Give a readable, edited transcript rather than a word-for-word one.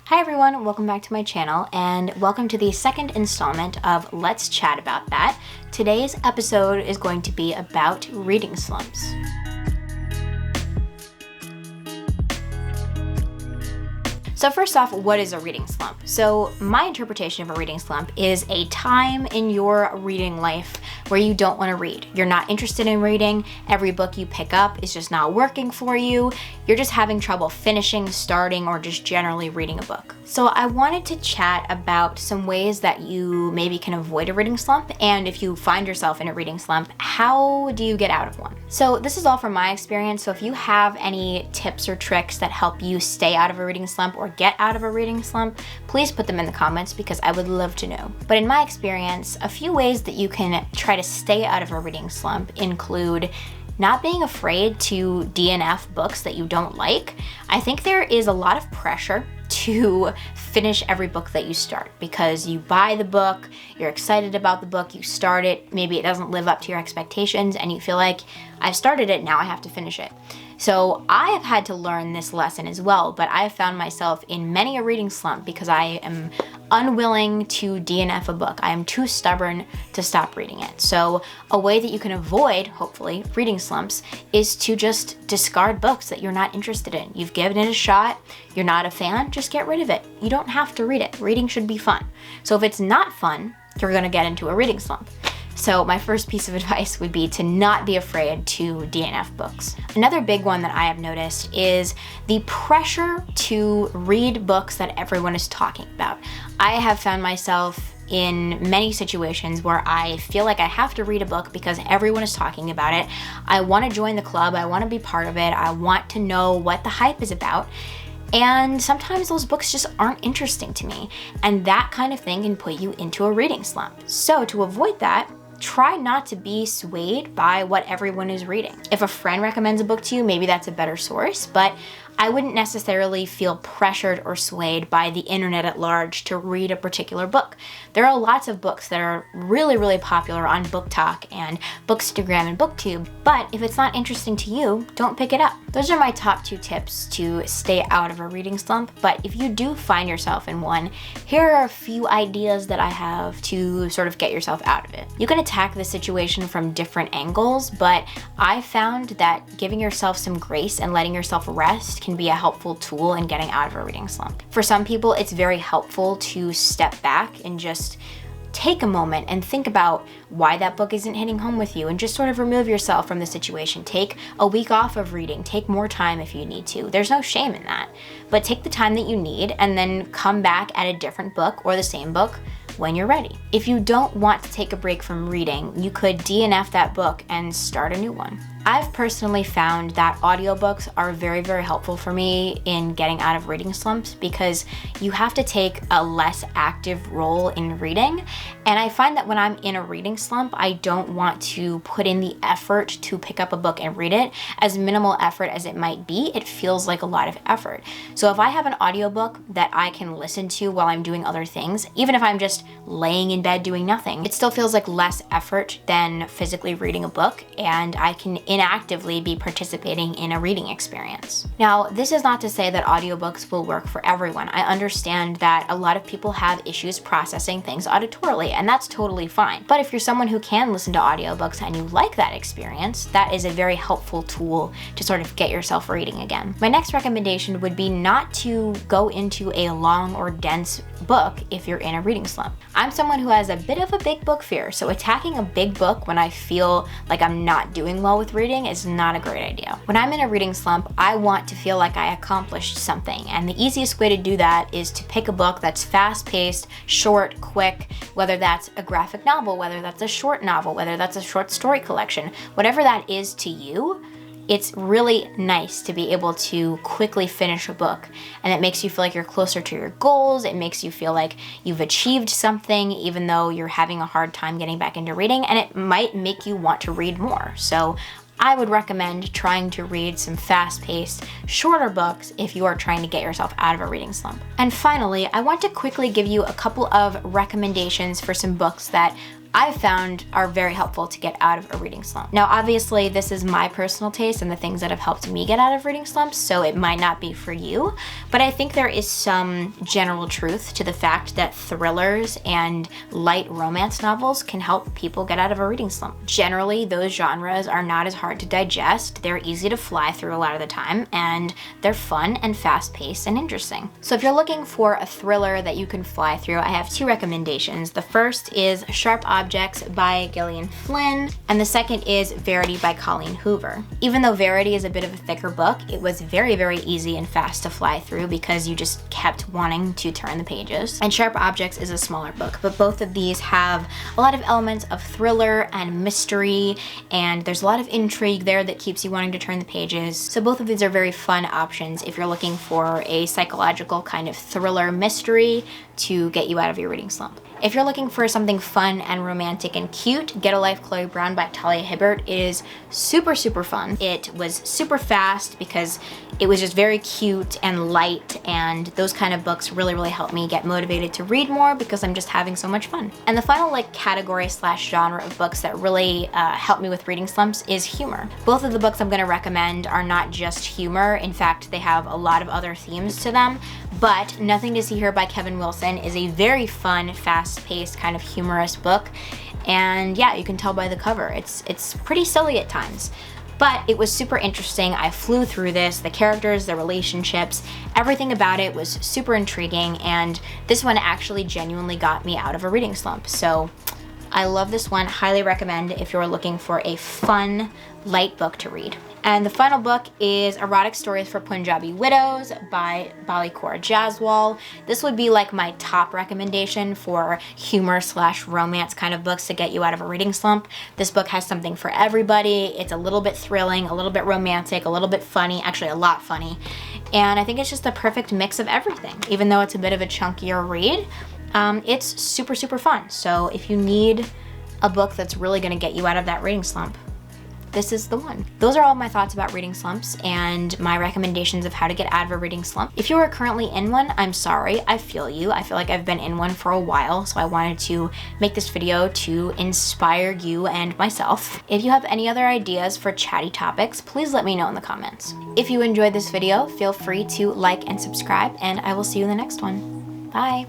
Hi everyone, welcome back to my channel and welcome to the second installment of Let's Chat About That. Today's episode is going to be about reading slumps. So first off, what is a reading slump? So my interpretation of a reading slump is a time in your reading life where you don't want to read. You're not interested in reading. Every book you pick up is just not working for you. You're just having trouble finishing, starting, or just generally reading a book. So I wanted to chat about some ways that you maybe can avoid a reading slump, and if you find yourself in a reading slump, how do you get out of one? So this is all from my experience, so if you have any tips or tricks that help you stay out of a reading slump or get out of a reading slump, please put them in the comments because I would love to know. But in my experience, a few ways that you can try to stay out of a reading slump include not being afraid to DNF books that you don't like. I think there is a lot of pressure to finish every book that you start because you buy the book, you're excited about the book, you start it, maybe it doesn't live up to your expectations and you feel like, I've started it, now I have to finish it. So I have had to learn this lesson as well, but I have found myself in many a reading slump because I am unwilling to DNF a book. I am too stubborn to stop reading it. So a way that you can avoid, hopefully, reading slumps is to just discard books that you're not interested in. You've given it a shot, you're not a fan, just get rid of it. You don't have to read it. Reading should be fun. So if it's not fun, you're gonna get into a reading slump. So my first piece of advice would be to not be afraid to DNF books. Another big one that I have noticed is the pressure to read books that everyone is talking about. I have found myself in many situations where I feel like I have to read a book because everyone is talking about it. I want to join the club, I want to be part of it, I want to know what the hype is about. And sometimes those books just aren't interesting to me. And that kind of thing can put you into a reading slump. So to avoid that, try not to be swayed by what everyone is reading. If a friend recommends a book to you, maybe that's a better source, but I wouldn't necessarily feel pressured or swayed by the internet at large to read a particular book. There are lots of books that are really, really popular on Book Talk and Bookstagram and BookTube, but if it's not interesting to you, don't pick it up. Those are my top 2 tips to stay out of a reading slump, but if you do find yourself in one, here are a few ideas that I have to sort of get yourself out of it. You can attack the situation from different angles, but I found that giving yourself some grace and letting yourself rest can be a helpful tool in getting out of a reading slump. For some people, it's very helpful to step back and just take a moment and think about why that book isn't hitting home with you and just sort of remove yourself from the situation. Take a week off of reading, take more time if you need to. There's no shame in that, but take the time that you need and then come back at a different book or the same book when you're ready. If you don't want to take a break from reading, you could DNF that book and start a new one. I've personally found that audiobooks are very, very helpful for me in getting out of reading slumps because you have to take a less active role in reading. And I find that when I'm in a reading slump, I don't want to put in the effort to pick up a book and read it. As minimal effort as it might be, it feels like a lot of effort. So if I have an audiobook that I can listen to while I'm doing other things, even if I'm just laying in bed doing nothing, it still feels like less effort than physically reading a book, and I can inactively be participating in a reading experience. Now, this is not to say that audiobooks will work for everyone. I understand that a lot of people have issues processing things auditorily, and that's totally fine. But if you're someone who can listen to audiobooks and you like that experience, that is a very helpful tool to sort of get yourself reading again. My next recommendation would be not to go into a long or dense book if you're in a reading slump. I'm someone who has a bit of a big book fear, so attacking a big book when I feel like I'm not doing well with reading is not a great idea. When I'm in a reading slump, I want to feel like I accomplished something, and the easiest way to do that is to pick a book that's fast-paced, short, quick, whether that's a graphic novel, whether that's a short novel, whether that's a short story collection, whatever that is to you. It's really nice to be able to quickly finish a book, and it makes you feel like you're closer to your goals. It makes you feel like you've achieved something even though you're having a hard time getting back into reading, and it might make you want to read more. So I would recommend trying to read some fast-paced, shorter books if you are trying to get yourself out of a reading slump. And finally, I want to quickly give you a couple of recommendations for some books that I've found are very helpful to get out of a reading slump. Now, obviously, this is my personal taste and the things that have helped me get out of reading slumps, so it might not be for you, but I think there is some general truth to the fact that thrillers and light romance novels can help people get out of a reading slump. Generally, those genres are not as hard to digest, they're easy to fly through a lot of the time, and they're fun and fast-paced and interesting. So if you're looking for a thriller that you can fly through, I have two recommendations. The first is Sharp Objects by Gillian Flynn, and the second is Verity by Colleen Hoover. Even though Verity is a bit of a thicker book, it was very, very easy and fast to fly through because you just kept wanting to turn the pages. And Sharp Objects is a smaller book, but both of these have a lot of elements of thriller and mystery, and there's a lot of intrigue there that keeps you wanting to turn the pages. So both of these are very fun options if you're looking for a psychological kind of thriller mystery to get you out of your reading slump. If you're looking for something fun and romantic and cute, Get a Life, Chloe Brown by Talia Hibbert is super, super fun. It was super fast because it was just very cute and light, and those kind of books really, really help me get motivated to read more because I'm just having so much fun. And the final category / genre of books that really help me with reading slumps is humor. Both of the books I'm gonna recommend are not just humor. In fact, they have a lot of other themes to them, but Nothing to See Here by Kevin Wilson is a very fun, fast-paced kind of humorous book. And yeah, you can tell by the cover, it's pretty silly at times. But it was super interesting. I flew through this, the characters, the relationships, everything about it was super intriguing, and this one actually genuinely got me out of a reading slump. So I love this one, highly recommend if you're looking for a fun, light book to read. And the final book is Erotic Stories for Punjabi Widows by Bali Kaur Jaswal. This would be like my top recommendation for humor / romance kind of books to get you out of a reading slump. This book has something for everybody. It's a little bit thrilling, a little bit romantic, a little bit funny, actually a lot funny. And I think it's just the perfect mix of everything. Even though it's a bit of a chunkier read, it's super, super fun. So if you need a book that's really gonna get you out of that reading slump, this is the one. Those are all my thoughts about reading slumps and my recommendations of how to get out of a reading slump. If you are currently in one, I'm sorry, I feel you. I feel like I've been in one for a while, so I wanted to make this video to inspire you and myself. If you have any other ideas for chatty topics, please let me know in the comments. If you enjoyed this video, feel free to like and subscribe, and I will see you in the next one. Bye.